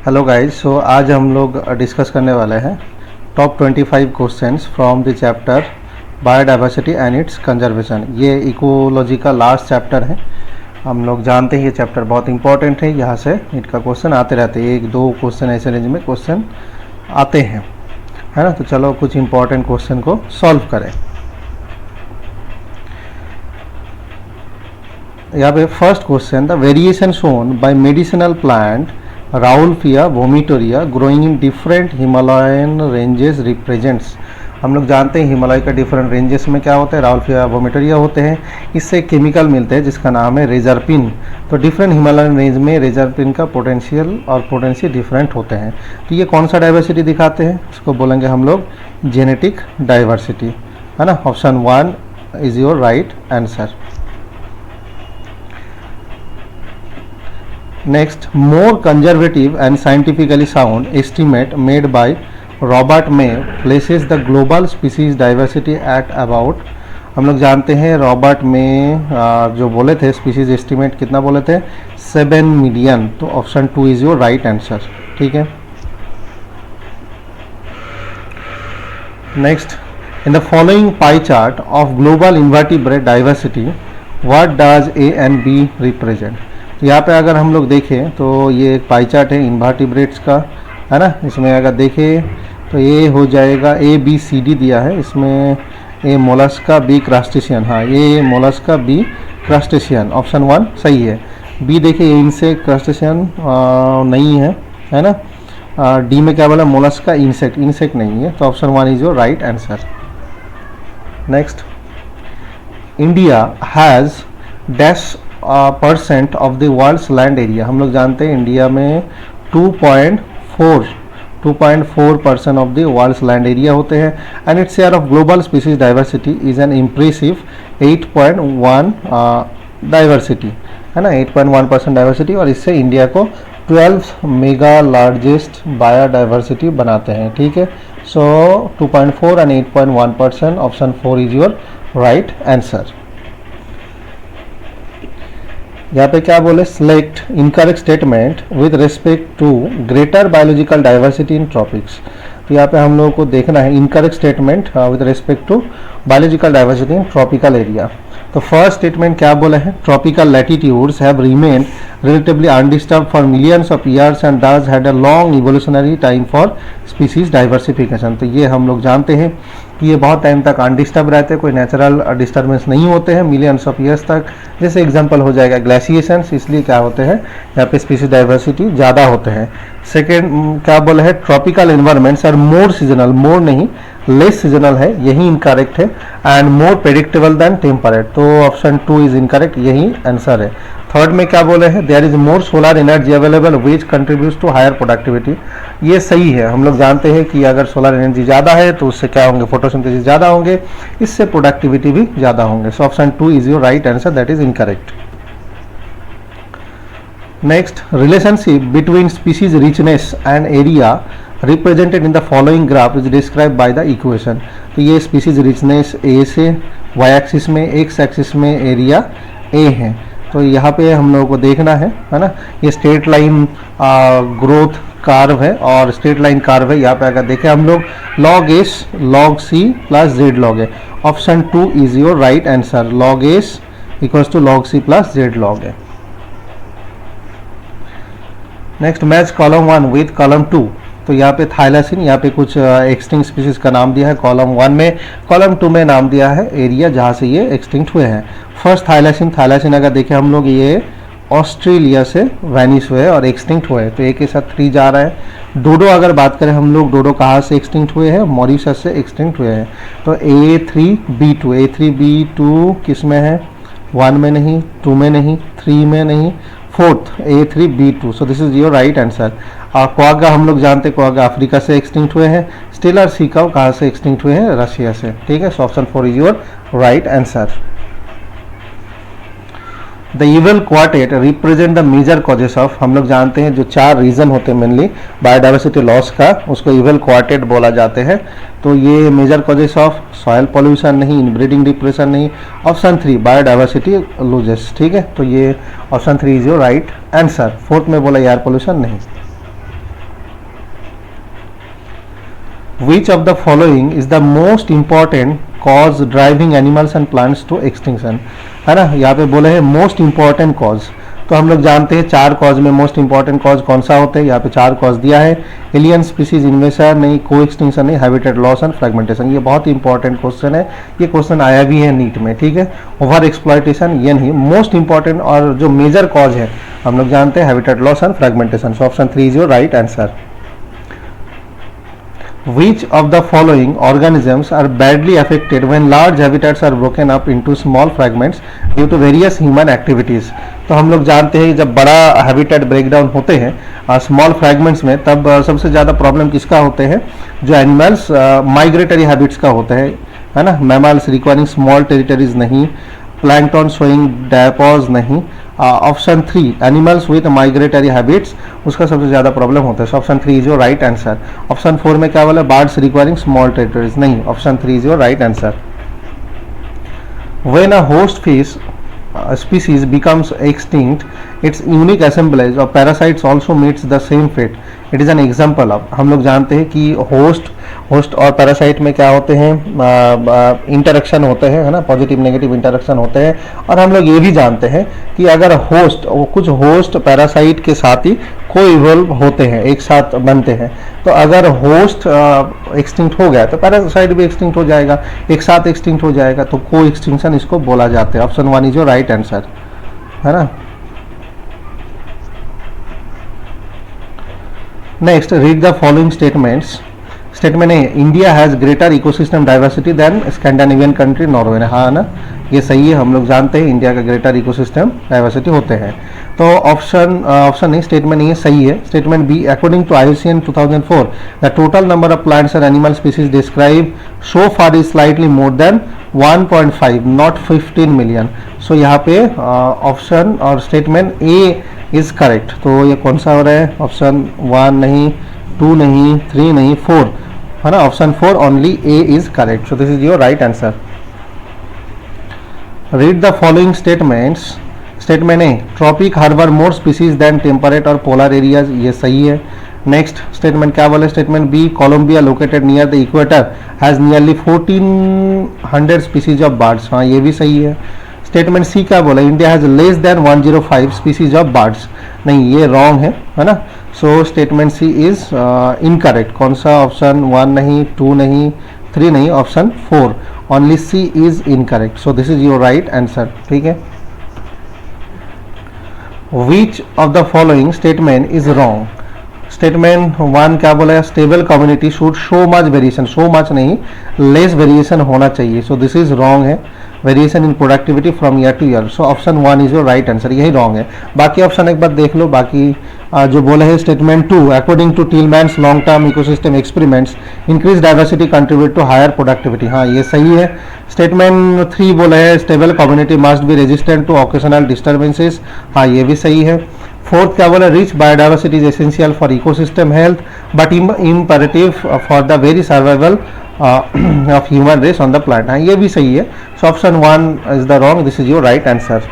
Hello guys, सो आज हम लोग डिस्कस करने वाले हैं top 25 questions from the chapter biodiversity and it's conservation. ये इकोलॉजी का लास्ट चैप्टर है। हम लोग जानते हैं ये चैप्टर बहुत इंपॉर्टेंट है, यहाँ से इनका क्वेश्चन आते रहते हैं, एक दो क्वेश्चन ऐसे रेंज में क्वेश्चन आते हैं, है ना। तो चलो कुछ इंपॉर्टेंट क्वेश्चन को सॉल्व करें। यहाँ पे first question, the variation shown by medicinal plant Rauwolfia vomitoria growing in different Himalayan ranges represents. हम लोग जानते हैं हिमालय का डिफरेंट रेंजेस में क्या होता है, राउल्फिया वोमिटोरिया होते हैं। इससे केमिकल मिलते हैं जिसका नाम है रेजरपिन। तो डिफरेंट हिमालयन रेंज में रेजरपिन का पोटेंशियल और पोटेंशियल डिफरेंट होते हैं। तो ये कौन सा डाइवर्सिटी दिखाते हैं, इसको बोलेंगे हम लोग जेनेटिक डाइवर्सिटी, है ना। Option 1 is your right answer. Next, more conservative and scientifically sound estimate made by Robert May places the global species diversity at about, हम लोग जानते हैं रॉबर्ट में जो बोले थे स्पीसीज एस्टिमेट कितना बोले थे, 7 मिलियन। तो option 2 is your right answer, ठीक है। Next, in the following pie chart of global invertebrate diversity what does A and B represent. यहाँ पे अगर हम लोग देखें तो ये एक पाई चार्ट है इन्वर्टिब्रेट्स का, है ना। इसमें अगर देखें तो ये हो जाएगा ए बी सी डी दिया है, इसमें ए मोलस्का बी क्रस्टेशियन, हाँ ये मोलस्का बी क्रस्टेशियन, ऑप्शन 1 सही है। बी देखिए इंसेक्ट क्रस्टेशियन नहीं है ना। डी में क्या बोला, मोलस्का इंसेक्ट, इंसेक्ट नहीं है, तो option 1 is your right answer. Next, India has dash % of the world's land area. हम लोग जानते हैं इंडिया में 2.4% of the world's land area होते हैं। And its share of global species diversity is an impressive 8.1 diversity, है ना, 8.1% diversity. और इससे इंडिया को 12 मेगा लार्जेस्ट बायोडाइवर्सिटी बनाते हैं, ठीक है। So 2.4 and 8.1%, option 4 is your right answer. यहाँ पे क्या बोले, select incorrect statement with respect to greater biological diversity in tropics. तो यहाँ पे हम लोगों को देखना है incorrect statement with respect to biological diversity in tropical area. तो फर्स्ट स्टेटमेंट क्या बोला है, tropical latitudes have remained relatively undisturbed for millions of years and thus had a long evolutionary time for species diversification. तो ये हम लोग जानते हैं कि ये बहुत टाइम तक अनडिस्टर्ब रहते हैं, कोई नेचुरल डिस्टर्बेंस नहीं होते हैं मिलियंस ऑफ ईयर्स तक। जैसे एग्जांपल हो जाएगा ग्लेशिएशंस, इसलिए क्या होते हैं यहाँ पे स्पीसीज डाइवर्सिटी ज़्यादा होते हैं। सेकेंड क्या बोला है, tropical environments are more seasonal, more नहीं लेस सीजनल है, यही इनकरेक्ट है। And more predictable than temperate, तो ऑप्शन 2 इज इनकरेक्ट, यही आंसर है। थर्ड में क्या बोले हैं, there is more solar energy available which contributes to higher productivity, ये सही है। हम लोग जानते हैं कि अगर सोलर एनर्जी ज़्यादा है तो उससे क्या होंगे, फोटोसिंथेसिस ज़्यादा होंगे, इससे प्रोडक्टिविटी भी ज़्यादा होंगे। सो option 2 is your right answer, that is incorrect. Next, relationship between species richness and area represented in the following graph is describe by the equation. तो ये स्पीसीज रिचनेस ए से वाई एक्सिस में, एक्स एक्सिस में area A है। तो यहाँ पे हम लोगों को देखना है ना, ये स्ट्रेट लाइन ग्रोथ कार्व है और स्ट्रेट लाइन कार्व है। यहाँ पे अगर देखें हम लोग log S log C plus Z log है, option 2 is your right answer, log S equals to log C plus Z log है। Next, match column 1 with column 2। तो यहाँ पे थाइलासिन, यहाँ पे कुछ एक्सटिंक्ट स्पीसीज का नाम दिया है कॉलम 1 में, कॉलम 2 में नाम दिया है एरिया जहाँ से ये एक्सटिंक्ट हुए हैं। फर्स्ट थाइलासिन, थाइलासिन अगर देखें हम लोग ये ऑस्ट्रेलिया से वैनिश हुए और एक्सटिंक्ट हुए, तो एक के साथ 3 जा रहा है। डोडो अगर बात करें हम लोग, डोडो कहाँ से एक्सटिंक्ट हुए हैं, मॉरिशस से एक्सटिंक्ट हुए हैं। तो A3B2 किस में है, 1 में नहीं, 2 में नहीं, 3 में नहीं, fourth A3B2, so this is your right answer. Quagga हम लोग जानते हैं क्वागा अफ्रीका से एक्सटिंक्ट हुए हैं। स्टेलर सीकाउ कहाँ से एक्सटिंक्ट हुए हैं, रशिया से, ठीक है। So option 4 is your right answer. The evil quartet represent the major causes of, हम लोग जानते हैं जो 4 रीजन होते हैं मेनली बायोडाइवर्सिटी लॉस का, उसको इवल क्वार्टेट बोला जाते हैं। तो ये major causes of soil pollution नहीं, इनब्रीडिंग डिप्रेशन नहीं, ऑप्शन 3 बायोडाइवर्सिटी लूजेस, ठीक है। तो ये option 3 is your right answer. Fourth में बोला एयर पॉल्यूशन नहीं। Which of the following is the most important cause driving animals and plants to extinction, है ना। यहाँ पे बोले हैं मोस्ट इंपॉर्टेंट कॉज, तो हम लोग जानते हैं 4 कॉज में मोस्ट इंपॉर्टेंट कॉज कौन सा होते हैं। यहाँ पे 4 कॉज दिया है, एलियन स्पीसीज इन्वेशन नहीं, को एक्सटिंक्शन नहीं, हैबिटेट लॉस एंड फ्रेगमेंटेशन। ये बहुत ही इंपॉर्टेंट क्वेश्चन है, ये क्वेश्चन आया भी है नीट में, ठीक है। ओवर एक्सप्लॉयटेशन ये नहीं, मोस्ट इंपॉर्टेंट और जो मेजर कॉज है हम लोग जानते हैं habitat loss and fragmentation. So option 3 is your right answer. Which of the following organisms are badly affected when large habitats are broken up into small fragments due to various human activities? तो हम लोग जानते हैं जब बड़ा habitat breakdown होते हैं small fragments में, तब सबसे ज़्यादा प्रॉब्लम किसका होते हैं, जो एनिमल्स माइग्रेटरी हैबिट्स का होते हैं, है ना। मैमल्स रिक्वायरिंग स्मॉल टेरिटरीज नहीं, प्लैंकटन शोइंग डायपॉज नहीं। Option 3 animals with migratory habits, उसका सबसे ज़्यादा प्रॉब्लम होता है। Option 3 is your right answer. Option 4 में क्या बोला, बर्ड्स रिक्वायरिंग स्मॉल टेरिटरीज नहीं। Option 3 is your right answer. When a host fish species becomes extinct, its unique assemblage of parasites also meets the same fate. It is an example of, हम लोग जानते हैं कि host और parasite में क्या होते हैं, इंटरेक्शन होते हैं, है ना, पॉजिटिव नेगेटिव इंटरेक्शन होते हैं। और हम लोग ये भी जानते हैं कि अगर कुछ होस्ट पैरासाइट के साथ ही को इवॉल्व होते हैं, एक साथ बनते हैं, तो अगर होस्ट एक्सटिंक्ट हो गया तो पैरासाइट भी एक्सटिंक्ट हो जाएगा, एक साथ एक्सटिंक्ट हो जाएगा, तो को एक्सटिंक्शन इसको बोला जाता है। Option 1 is your right answer, है ना। Next, read the following statements. Statement है, India has greater ecosystem diversity than Scandinavian country Norway. हाँ ना, ये सही है, हम लोग जानते हैं इंडिया का ग्रेटर इकोसिस्टम डाइवर्सिटी होते हैं। तो ऑप्शन नहीं, स्टेटमेंट नहीं है, सही है। Statement B, according to IUCN 2004 the total number of plants and animal species describe so far is slightly more than 1.5 not 15 million. So यहाँ पे ऑप्शन और स्टेटमेंट ए इज करेक्ट। तो ये कौन सा हो रहा है, ऑप्शन 1 नहीं, 2 नहीं, 3 नहीं, 4, है ना। Option 4 only A is correct. So this is your right answer. Read the following statements. Statement A, tropic harbour more species than temperate और पोलर एरियाज, ये सही है। नेक्स्ट स्टेटमेंट क्या बोले, statement B, Colombia located near the equator has nearly 1400 species of birds, हाँ ये भी सही है। स्टेटमेंट सी क्या बोला, India has less than 105 species of birds, नहीं ये रॉन्ग है ना। So statement C is incorrect. कौन सा, ऑप्शन 1 नहीं, 2 नहीं, 3 नहीं, option 4 only C is incorrect. So this is your right answer, ठीक है। Which of the following statement is wrong. Statement 1 क्या बोला है, stable community should show much variation, show much नहीं, लेस वेरिएशन होना चाहिए। सो दिस इज रॉन्ग है, variation in productivity from year to year. So option 1 is your right answer, यही wrong है। बाकी ऑप्शन एक बार देख लो, बाकी जो बोले है statement 2, according to Tilman's long term ecosystem experiments increase diversity contribute to higher productivity, हाँ ये सही है। स्टेटमेंट 3 बोला है stable community must be resistant to occasional disturbances, हाँ ये भी सही है। 4th क्या बोला, rich biodiversity is essential for ecosystem health but imperative for the very survival of human race on the planet, हाँ ये भी सही है। So option 1 is the wrong, this is your right answer.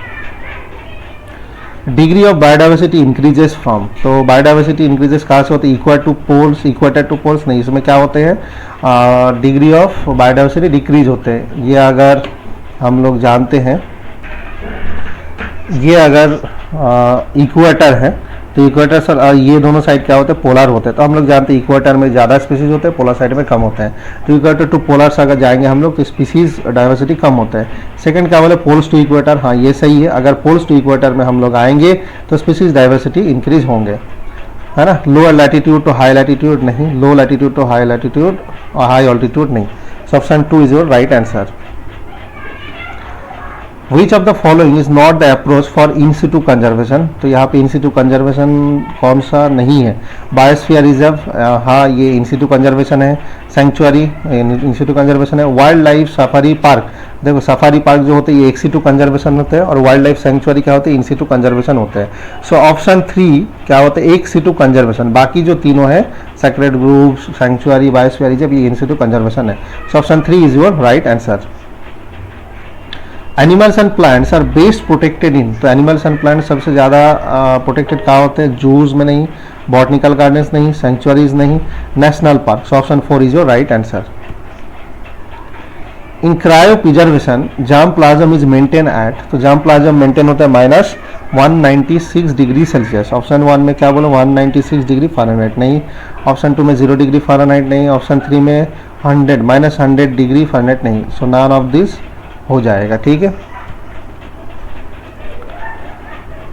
Degree of biodiversity increases from, तो biodiversity increases कहाँ से होती है, इक्वेटर टू पोल्स नहीं, इसमें क्या होते हैं, डिग्री ऑफ बायोडाइवर्सिटी डिक्रीज होते हैं। ये अगर हम लोग जानते हैं, ये अगर इक्वेटर है तो इक्वेटर सर ये दोनों साइड क्या होते हैं, पोलर होते हैं। तो हम लोग जानते हैं इक्वेटर में ज़्यादा स्पीसीज होते हैं, पोलर साइड में कम होते हैं। तो इक्वेटर टू पोलर्स अगर जाएंगे हम लोग तो स्पीसीज डाइवर्सिटी कम होता है। सेकंड क्या बोले, पोल्स टू इक्वेटर, हाँ ये सही है, अगर पोल्स टू इक्वेटर में हम लोग आएंगे तो स्पीसीज डाइवर्सिटी इंक्रीज होंगे, है ना। Lower latitude to high latitude नहीं, low latitude to high latitude और हाई ऑल्टीट्यूड नहीं। So option 2 is your right answer. Which of the following is not the approach for in situ conservation, तो यहाँ पे इन situ conservation कौन सा नहीं है। बायोस्फीयर रिजर्व, हाँ ये इन सिटू कंजर्वेशन है। सेंचुरी इन सिटू कंजर्वेशन है। वाइल्ड लाइफ सफारी पार्क, देखो सफारी पार्क जो होते हैं ये इन सिटू कंजर्वेशन होते हैं और वाइल्ड लाइफ सेंचुरी क्या होते हैं, इन सिटू कंजर्वेशन होते हैं। सो ऑप्शन 3 क्या होता है, एक सिटू कंजर्वेशन, बाकी जो तीनों है sacred grove, sanctuary, biosphere reserve, ये इन सिटू कंजर्वेशन है। So option 3 is your right answer. Animals and plants are best protected in, तो एनिमल्स एंड प्लांट्स सबसे ज़्यादा प्रोटेक्टेड कहाँ होते हैं? जूज में नहीं, बॉटनिकल गार्डन्स नहीं, सेंचुरीज नहीं, national park. So option 4 is your right answer. In cryo preservation jam plasm is maintain at, तो जाम प्लाज्म मेंटेन होता है -196 डिग्री सेल्सियस। ऑप्शन 1 में क्या बोलो? 196 डिग्री फ़ारेनहाइट नहीं, ऑप्शन 2 में 0 डिग्री फ़ारेनहाइट नहीं, ऑप्शन 3 में -100 डिग्री फ़ारेनहाइट नहीं। सो नॉन ऑफ दिस हो जाएगा, ठीक है।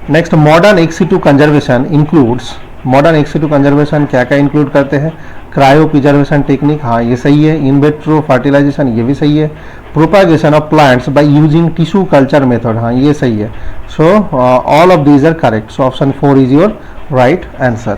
Next, modern ex situ conservation includes, modern ex situ conservation क्या क्या इंक्लूड करते हैं? क्रायो प्रिजर्वेशन टेक्निक, हाँ ये सही है। इन विट्रो फर्टिलाइजेशन, ये भी सही है। Propagation of plants by using tissue culture method, हाँ ये सही है। So all of these are correct. So option 4 is your right answer.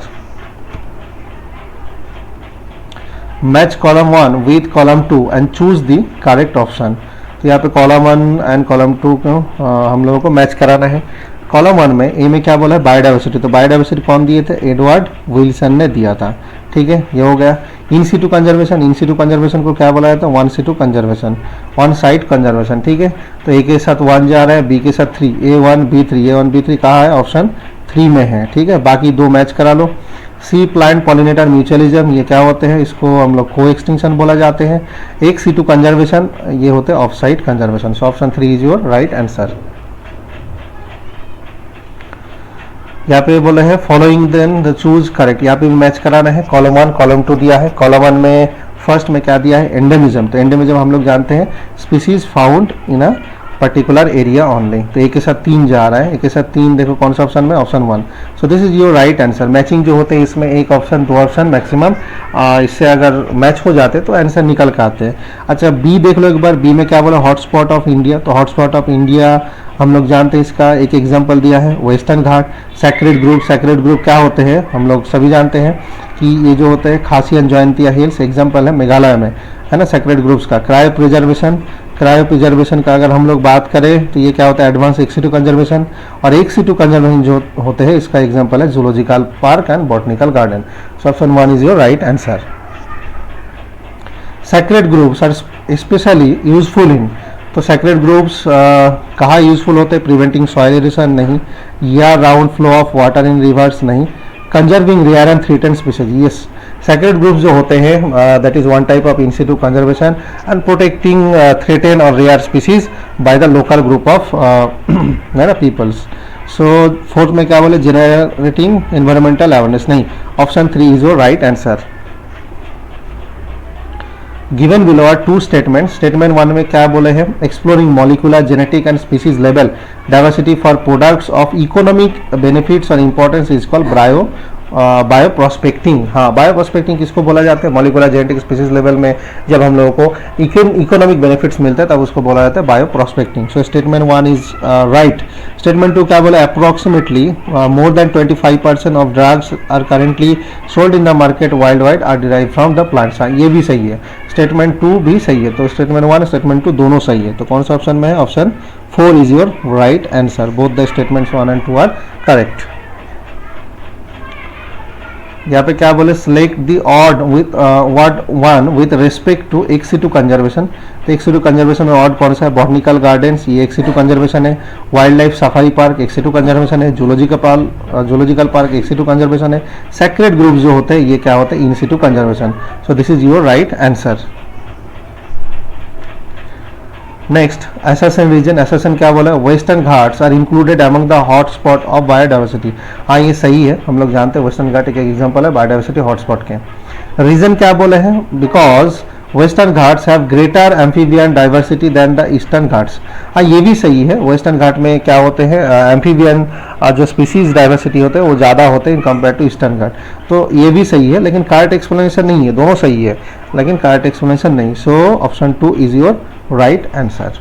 Match column 1 with column 2 and choose the correct option. तो यहाँ पे कॉलम 1 एंड कॉलम 2 को हम लोगों को मैच कराना है। कॉलम 1 में ए में क्या बोला है? बायोडाइवर्सिटी, तो बायोडाइवर्सिटी कौन दिए थे? एडवर्ड विल्सन ने दिया था, ठीक है, ये हो गया। In situ conservation, in situ conservation को क्या बोला जाता है? One situ conservation, on site conservation, ठीक है। तो ए के साथ 1 जा रहा है, बी के साथ 3, A1 B3 कहाँ है? ऑप्शन 3 में है, ठीक है। बाकी 2 मैच करा लो। सी प्लांट पॉलिनेटर म्यूचुअलिज्म, ये क्या होते हैं? इसको हम लोग को एक्सटिंक्शन बोला जाते हैं। एक सीटू कंजर्वेशन, ये होते हैं off site conservation. So option 3 is your right answer. यहाँ पे बोले हैं following then the choose correct, यहाँ पे भी मैच कराना है। कॉलम 1 कॉलम 2 दिया है। कॉलम 1 में फर्स्ट में क्या दिया है? एंडेमिज्म, तो एंडेमिज्म हम लोग जानते हैं species found in a particular area only. तो एक के साथ 3 जा रहा है, एक के साथ 3 देखो कौन सा ऑप्शन में? Option 1। So this is your right answer. Matching जो होते हैं इसमें एक ऑप्शन 2 ऑप्शन मैक्सिमम, इससे अगर मैच हो जाते तो आंसर निकल के आते हैं। अच्छा बी देख लो एक बार, बी में क्या बोला? हॉटस्पॉट ऑफ इंडिया, तो हॉटस्पॉट ऑफ इंडिया हम लोग जानते हैं, इसका एक एग्जाम्पल दिया है वेस्टर्न घाट। सैक्रेड ग्रुप, सैक्रेड ग्रुप क्या होते हैं? हम लोग सभी जानते हैं कि ये जो होते हैं खासी एंड जॉइंतिया हिल्स, एग्जाम्पल है मेघालय में, है ना, सैक्रेड ग्रुप्स का। क्रायो प्रिजर्वेशन, क्रायो प्रिजर्वेशन का अगर हम लोग बात करें तो ये क्या होता है? Advance ex situ conservation. और एक्सी2 कंजर्वेशन जो होते हैं इसका एग्जाम्पल है zoological park and botanical garden. So option 1 is your right answer. Sacred groups are specially useful in, तो सैक्रेड ग्रुप्स कहाँ यूजफुल होते हैं? प्रिवेंटिंग सॉइल इरोशन नहीं, या round flow of water in rivers नहीं, conserving rare and threatened species, yes. Sacred groups जो होते हैं that is one type of in situ conservation and protecting threaten और rare species by the local group of है ना peoples. So fourth में क्या बोले? जनरेटिंग एनवायरमेंटल अवेयरनेस नहीं, option 3 is your right answer. Given below are 2 statement. Statement 1 में क्या बोले हैं? Exploring molecular genetic and species level diversity for products of economic benefits और importance is called bioprospecting. हाँ, बायो प्रोस्पेक्टिंग किसको बोला जाता है? मॉलिकुलर जेनेटिक स्पीसीज लेवल में जब हम लोगों को इकोनॉमिक बेनिफिट्स मिलते हैं तब उसको बोला जाता है bioprospecting. So statement 1 is right. Statement 2 क्या बोला? Approximately more than 25% of drugs are currently sold in the market worldwide are derive from the plants, ये भी सही है। स्टेटमेंट 2 भी सही है। तो स्टेटमेंट 1 स्टेटमेंट 2 दोनों सही है। तो कौन सा ऑप्शन में है? Option 4 is your right answer. Both the statements 1 and 2 are correct. यहाँ पे क्या बोले? Select the odd with word 1 with respect to ex situ conservation. तो एक्सी2 कंजर्वेशन में ऑड कौन सा है? बॉटनिकल गार्डन्स, ये एक्सी2 कंजर्वेशन है। Wild life safari park ex situ conservation है। जूलॉजिकल पार्क एक्सी2 कंजर्वेशन है। सैक्रेड ग्रुप जो होते हैं ये क्या होते हैं? In situ conservation. So this is your right answer. Next, assertion reason. Assertion क्या बोला? Western Ghats are included among the hotspot of biodiversity. हाँ ये सही है, हम लोग जानते हैं वेस्टर्न घाट एक एग्जांपल है बायोडाइवर्सिटी हॉटस्पॉट के। रीजन क्या बोले हैं? Because western Ghats have greater amphibian diversity than the eastern Ghats. हाँ ये भी सही है, वेस्टर्न घाट में क्या होते हैं? एम्फीबियन जो स्पीसीज डाइवर्सिटी होते हैं वो ज़्यादा होते हैं इन कंपेयर टू ईस्टर्न घाट। तो ये भी सही है, लेकिन करेक्ट एक्सप्लेनेशन नहीं है। दोनों सही है लेकिन करेक्ट एक्सप्लेनेशन नहीं। So option 2 is your right answer.